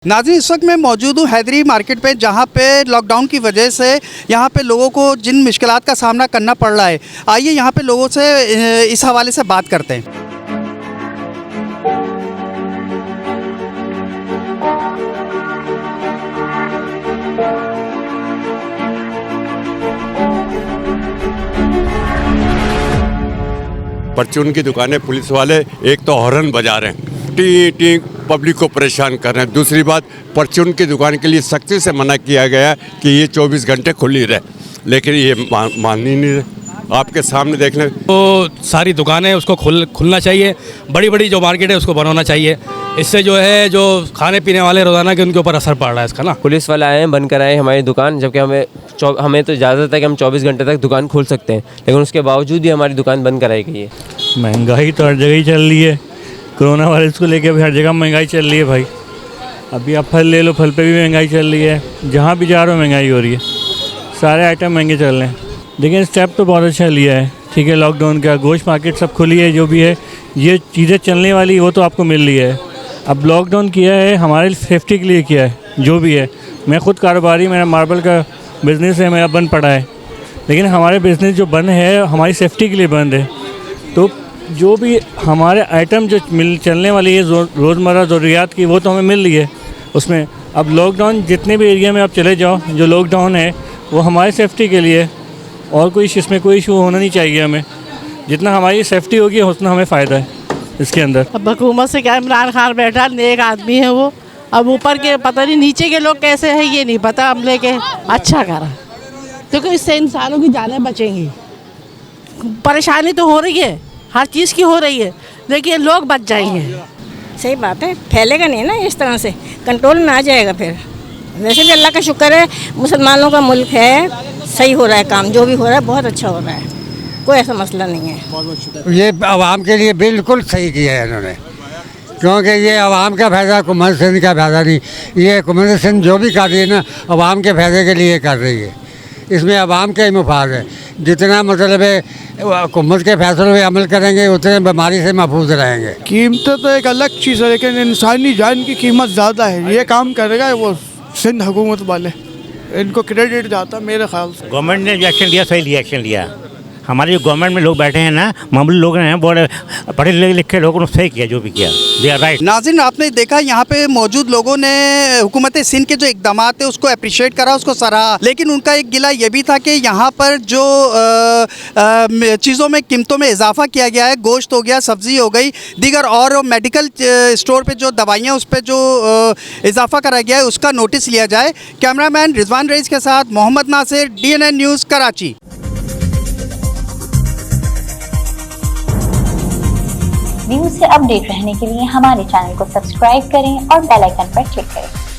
नाज़रीन, इस वक्त मैं मौजूद हूँ हैदरी मार्केट पे, जहाँ पे लॉकडाउन की वजह से यहाँ पे लोगों को जिन मुश्किलात का सामना करना पड़ रहा है, आइए यहाँ पे लोगों से इस हवाले से बात करते हैं। परचून की दुकानें पुलिस वाले एक तो हॉर्न बजा रहे हैं, टी टी पब्लिक को परेशान कर रहे हैं। दूसरी बात, परचून की दुकान के लिए सख्ती से मना किया गया कि ये 24 घंटे खुली रहे, लेकिन ये मान ही नहीं रहे। आपके सामने देख लें तो सारी दुकानें उसको खुलना चाहिए, बड़ी बड़ी जो मार्केट है उसको बनाना चाहिए। इससे जो है जो खाने पीने वाले रोज़ाना के उनके ऊपर असर पड़ रहा है इसका ना। पुलिस वाले आए हैं, बंद कराए हमारी दुकान, जबकि हमें तो इजाज़त है कि हम 24 घंटे तक दुकान खोल सकते हैं, लेकिन उसके बावजूद ही हमारी दुकान बंद कराई गई है। महंगाई तो हर जगह ही चल रही है, कोरोना वायरस को लेकर भी हर जगह महंगाई चल रही है भाई। अभी आप फल ले लो, फल पे भी महंगाई चल रही है, जहाँ भी जा रहे हो महंगाई हो रही है, सारे आइटम महंगे चल रहे हैं। लेकिन स्टेप तो बहुत अच्छा लिया है, ठीक है। लॉकडाउन का गोश्त मार्केट सब खुली है, जो भी है ये चीज़ें चलने वाली वो तो आपको मिल रही है। अब लॉकडाउन किया है हमारे सेफ्टी के लिए किया है, जो भी है। मैं ख़ुद कारोबारी, मेरा मार्बल का बिज़नेस है, मेरा बंद पड़ा है, लेकिन हमारे बिज़नेस जो बंद है हमारी सेफ्टी के लिए बंद है। तो जो भी हमारे आइटम जो चलने वाली है रोज़मर्रा ज़रूरियात की, वो तो हमें मिल रही है उसमें। अब लॉकडाउन जितने भी एरिया में आप चले जाओ, जो लॉकडाउन है वो हमारी सेफ्टी के लिए, और कोई इसमें कोई इशू होना नहीं चाहिए हमें। जितना हमारी सेफ्टी होगी उतना हमें फ़ायदा है इसके अंदर। अब हुकूमत से क्या, इमरान खान बैठा, नेक आदमी है वो। अब ऊपर के पता नहीं, नीचे के लोग कैसे हैं ये नहीं पता। हम लेके अच्छा करा, क्योंकि इससे इंसानों की जानें बचेंगी। परेशानी तो हो रही है, हर चीज़ की हो रही है, लेकिन लोग बच जाएंगे। सही बात है, फैलेगा नहीं ना इस तरह से, कंट्रोल में आ जाएगा फिर। वैसे भी अल्लाह का शुक्र है, मुसलमानों का मुल्क है, सही हो रहा है काम, जो भी हो रहा है बहुत अच्छा हो रहा है, कोई ऐसा मसला नहीं है। ये आवाम के लिए बिल्कुल सही किया है इन्होंने, क्योंकि ये आवाम का फायदा, हुकूमत सिंध का फायदा नहीं। ये हुकूमत सिंध जो भी कर रही है ना, आवाम के फायदे के लिए कर रही है। इसमें आवाम का ही मुफाद है। जितना मतलब है हुकूमत के फैसलों पर अमल करेंगे, उतने बीमारी से महफूज रहेंगे। कीमतें तो एक अलग चीज़ है, लेकिन इंसानी जान की कीमत ज़्यादा है। ये काम करेगा वो सिंध हुकूमत वाले, इनको क्रेडिट जाता मेरे ख्याल से। गवर्नमेंट ने जो एक्शन लिया, सही लिया एक्शन लिया। हमारे जो गवर्नमेंट में लोग बैठे हैं ना, मामूली लोग हैं, बड़े पढ़े लिखे लोगों ने सही किया जो भी किया, दे आर राइट। नाज़रीन, आपने देखा यहाँ पे मौजूद लोगों ने हुकूमत सिंध के जो इकदाम थे उसको अप्रिशिएट करा, उसको सराहा, लेकिन उनका एक गिला ये भी था कि यहाँ पर जो चीज़ों में कीमतों में इजाफा किया गया है, गोश्त हो गया, सब्ज़ी हो गई, दीगर और मेडिकल स्टोर पे जो दवाइयाँ उस पर जो इजाफा करा गया है उसका नोटिस लिया जाए। कैमरामैन रिजवान रईस के साथ Mohammad Nasir, DNN news, Karachi. News से अपडेट रहने के लिए हमारे चैनल को सब्सक्राइब करें और बेल आइकन पर क्लिक करें।